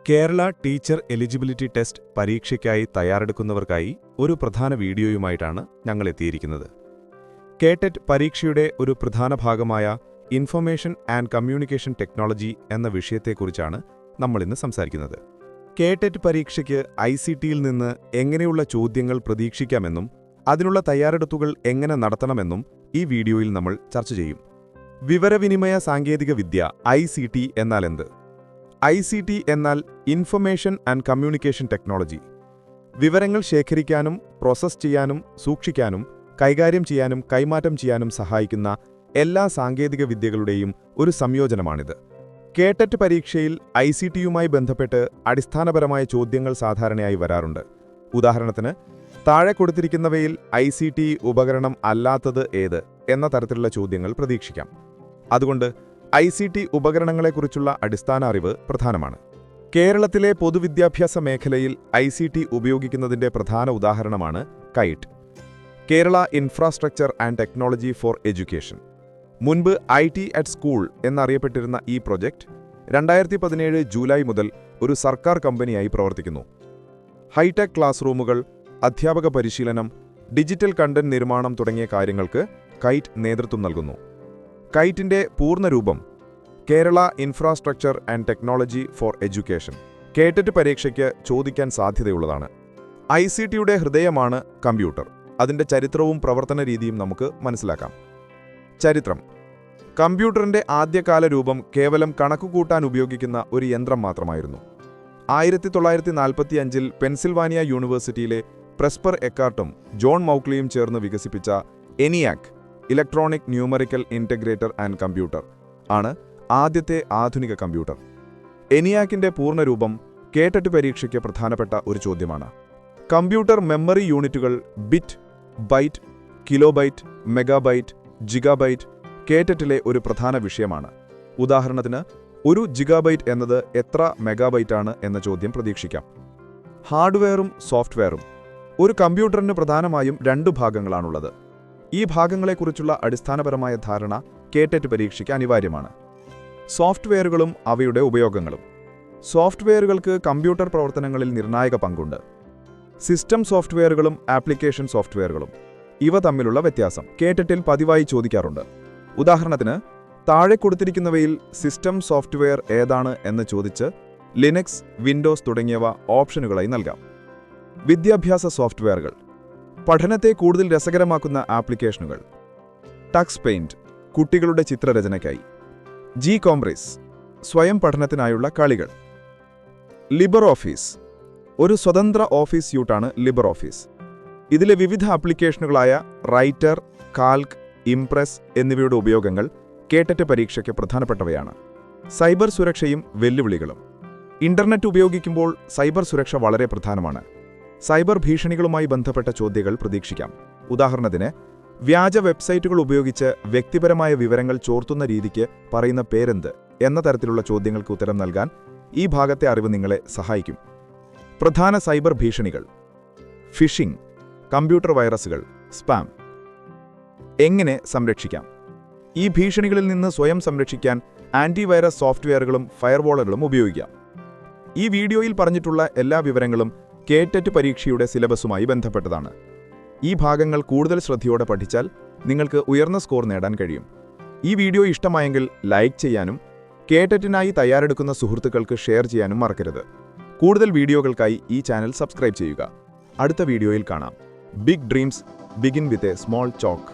Kerala teacher eligibility test പരീക്ഷയ്ക്കായി തയ്യാറെടുക്കുന്നവർക്കായി ഒരു പ്രധാന വീഡിയോയുമായിട്ടാണ് ഞങ്ങൾ എത്തിയിരിക്കുന്നത്. കേടെറ്റ് പരീക്ഷയുടെ ഒരു പ്രധാന ഭാഗമായ ഇൻഫർമേഷൻ ആൻഡ് കമ്മ്യൂണിക്കേഷൻ ടെക്നോളജി എന്ന വിഷയത്തെക്കുറിച്ചാണ് നമ്മളിന്ന് സംസാരിക്കുന്നത്. കേടെറ്റ് പരീക്ഷയ്ക്ക് ICTയിൽ നിന്ന് എങ്ങനെയുള്ള ചോദ്യങ്ങൾ പ്രതീക്ഷിക്കാമെന്നും അതിനുള്ള തയ്യാറെടുപ്പുകൾ എങ്ങനെ നടത്തണമെന്നും ഈ വീഡിയോയിൽ നമ്മൾ ചർച്ച ചെയ്യും. വിവരവിനിമയ സാങ്കേതികവിദ്യ ICT എന്നാൽ എന്ത്? ICT എന്നാൽ ഇൻഫർമേഷൻ ആൻഡ് കമ്മ്യൂണിക്കേഷൻ ടെക്നോളജി. വിവരങ്ങൾ ശേഖരിക്കാനും പ്രോസസ്സ് ചെയ്യാനും സൂക്ഷിക്കാനും കൈകാര്യം ചെയ്യാനും കൈമാറ്റം ചെയ്യാനും സഹായിക്കുന്ന എല്ലാ സാങ്കേതിക വിദ്യകളുടെയും ഒരു സംയോജനമാണിത്. കേടെറ്റ് പരീക്ഷയിൽ ICTയുമായി ബന്ധപ്പെട്ട് അടിസ്ഥാനപരമായ ചോദ്യങ്ങൾ സാധാരണയായി വരാറുണ്ട്. ഉദാഹരണത്തിന്, താഴെ കൊടുത്തിരിക്കുന്നവയിൽ ICT ഉപകരണം അല്ലാത്തത് ഏത് എന്ന തരത്തിലുള്ള ചോദ്യങ്ങൾ പ്രതീക്ഷിക്കാം. അതുകൊണ്ട് ICT ഉപകരണങ്ങളെക്കുറിച്ചുള്ള അടിസ്ഥാന അറിവ് പ്രധാനമാണ്. കേരളത്തിലെ പൊതുവിദ്യാഭ്യാസ മേഖലയിൽ ICT ഉപയോഗിക്കുന്നതിന്റെ പ്രധാന ഉദാഹരണമാണ് KITE, Kerala infrastructure and technology for education. മുൻപ് IT അറ്റ് സ്കൂൾ എന്നറിയപ്പെട്ടിരുന്ന ഈ പ്രൊജക്ട് 2017 ജൂലൈ മുതൽ ഒരു സർക്കാർ കമ്പനിയായി പ്രവർത്തിക്കുന്നു. ഹൈടെക് ക്ലാസ് റൂമുകൾ, അധ്യാപക പരിശീലനം, ഡിജിറ്റൽ കണ്ടന്റ് നിർമ്മാണം തുടങ്ങിയ കാര്യങ്ങൾക്ക് കൈറ്റ് നേതൃത്വം നൽകുന്നു. കൈറ്റിന്റെ പൂർണ്ണരൂപം Kerala infrastructure and technology for education. KTET പരീക്ഷയ്ക്ക് ചോദിക്കാൻ സാധ്യതയുള്ളതാണ്. ICTയുടെ ഹൃദയമാണ് കമ്പ്യൂട്ടർ. അതിന്റെ ചരിത്രവും പ്രവർത്തന രീതിയും നമുക്ക് മനസ്സിലാക്കാം. ചരിത്രം: കമ്പ്യൂട്ടറിന്റെ ആദ്യകാല രൂപം കേവലം കണക്കുകൂട്ടാൻ ഉപയോഗിക്കുന്ന ഒരു യന്ത്രം മാത്രമായിരുന്നു. 1945-ൽ പെൻസിൽവാനിയ യൂണിവേഴ്സിറ്റിയിലെ പ്രെസ്പർ എക്കാർട്ടും ജോൺ മൗക്ലിയും ചേർന്ന് വികസിപ്പിച്ച ENIAC electronic numerical integrator and computer ആണ് ആദ്യത്തെ ആധുനിക കമ്പ്യൂട്ടർ. ENIACന്റെ പൂർണ്ണരൂപം കേടെറ്റ് പരീക്ഷയ്ക്ക് പ്രധാനപ്പെട്ട ഒരു ചോദ്യമാണ്. കമ്പ്യൂട്ടർ മെമ്മറി യൂണിറ്റുകൾ bit, byte, kilobyte, megabyte, gigabyte കേടെറ്റിലെ ഒരു പ്രധാന വിഷയമാണ്. ഉദാഹരണത്തിന്, ഒരു ജിഗാബൈറ്റ് എന്നത് എത്ര മെഗാബൈറ്റാണ് എന്ന ചോദ്യം പ്രതീക്ഷിക്കാം. ഹാർഡ്വെയറും സോഫ്റ്റ്വെയറും: ഒരു കമ്പ്യൂട്ടറിന് പ്രധാനമായും 2 ഭാഗങ്ങളാണുള്ളത്. ഈ ഭാഗങ്ങളെക്കുറിച്ചുള്ള അടിസ്ഥാനപരമായ ധാരണ കേടെറ്റ് പരീക്ഷയ്ക്ക് അനിവാര്യമാണ്. സോഫ്റ്റ്വെയറുകളും അവയുടെ ഉപയോഗങ്ങളും: സോഫ്റ്റ്വെയറുകൾക്ക് കമ്പ്യൂട്ടർ പ്രവർത്തനങ്ങളിൽ നിർണായക പങ്കുണ്ട്. സിസ്റ്റം സോഫ്റ്റ്വെയറുകളും ആപ്ലിക്കേഷൻ സോഫ്റ്റ്വെയറുകളും, ഇവ തമ്മിലുള്ള വ്യത്യാസം കേടെറ്റിൽ പതിവായി ചോദിക്കാറുണ്ട്. ഉദാഹരണത്തിന്, താഴെ കൊടുത്തിരിക്കുന്നവയിൽ സിസ്റ്റം സോഫ്റ്റ്വെയർ ഏതാണ് എന്ന് ചോദിച്ച് ലിനക്സ്, വിൻഡോസ് തുടങ്ങിയവ ഓപ്ഷനുകളായി നൽകാം. വിദ്യാഭ്യാസ സോഫ്റ്റ്വെയറുകൾ: പഠനത്തെ കൂടുതൽ രസകരമാക്കുന്ന ആപ്ലിക്കേഷനുകൾ. ടക്സ് പെയിന്റ്, കുട്ടികളുടെ ചിത്രരചനയ്ക്കായി. Gcombress, സ്വയം പഠനത്തിനായുള്ള കളികൾ. ലിബർ ഓഫീസ്, ഒരു സ്വതന്ത്ര ഓഫീസ് സ്യൂട്ടാണ് ലിബർ ഓഫീസ്. ഇതിലെ വിവിധ ആപ്ലിക്കേഷനുകളായ റൈറ്റർ, കാൽക്, ഇംപ്രസ് എന്നിവയുടെ ഉപയോഗങ്ങൾ കേടെറ്റ് പരീക്ഷയ്ക്ക് പ്രധാനപ്പെട്ടവയാണ്. സൈബർ സുരക്ഷയും വെല്ലുവിളികളും: ഇന്റർനെറ്റ് ഉപയോഗിക്കുമ്പോൾ സൈബർ സുരക്ഷ വളരെ പ്രധാനമാണ്. സൈബർ ഭീഷണികളുമായി ബന്ധപ്പെട്ട ചോദ്യങ്ങൾ പ്രതീക്ഷിക്കാം. ഉദാഹരണത്തിന്, വ്യാജ വെബ്സൈറ്റുകൾ ഉപയോഗിച്ച് വ്യക്തിപരമായ വിവരങ്ങൾ ചോർത്തുന്ന രീതിക്ക് പറയുന്ന പേരെന്ത് എന്ന തരത്തിലുള്ള ചോദ്യങ്ങൾക്ക് ഉത്തരം നൽകാൻ ഈ ഭാഗത്തെ അറിവ് നിങ്ങളെ സഹായിക്കും. പ്രധാന സൈബർ ഭീഷണികൾ: ഫിഷിംഗ്, കമ്പ്യൂട്ടർ വൈറസുകൾ, സ്പാം. എങ്ങനെ സംരക്ഷിക്കാം? ഈ ഭീഷണികളിൽ നിന്ന് സ്വയം സംരക്ഷിക്കാൻ ആന്റിവൈറസ് സോഫ്റ്റ്വെയറുകളും ഫയർവാളുകളും ഉപയോഗിക്കാം. ഈ വീഡിയോയിൽ പറഞ്ഞിട്ടുള്ള എല്ലാ വിവരങ്ങളും കേടെറ്റ് പരീക്ഷയുടെ സിലബസുമായി ബന്ധപ്പെട്ടതാണ്. ഈ ഭാഗങ്ങൾ കൂടുതൽ ശ്രദ്ധയോടെ പഠിച്ചാൽ നിങ്ങൾക്ക് ഉയർന്ന സ്കോർ നേടാൻ കഴിയും. ഈ വീഡിയോ ഇഷ്ടമായെങ്കിൽ ലൈക്ക് ചെയ്യാനും കേടെറ്റിനായി തയ്യാറെടുക്കുന്ന സുഹൃത്തുക്കൾക്ക് ഷെയർ ചെയ്യാനും മറക്കരുത്. കൂടുതൽ വീഡിയോകൾക്കായി ഈ ചാനൽ സബ്സ്ക്രൈബ് ചെയ്യുക. അടുത്ത വീഡിയോയിൽ കാണാം. Big dreams begin with a small chalk.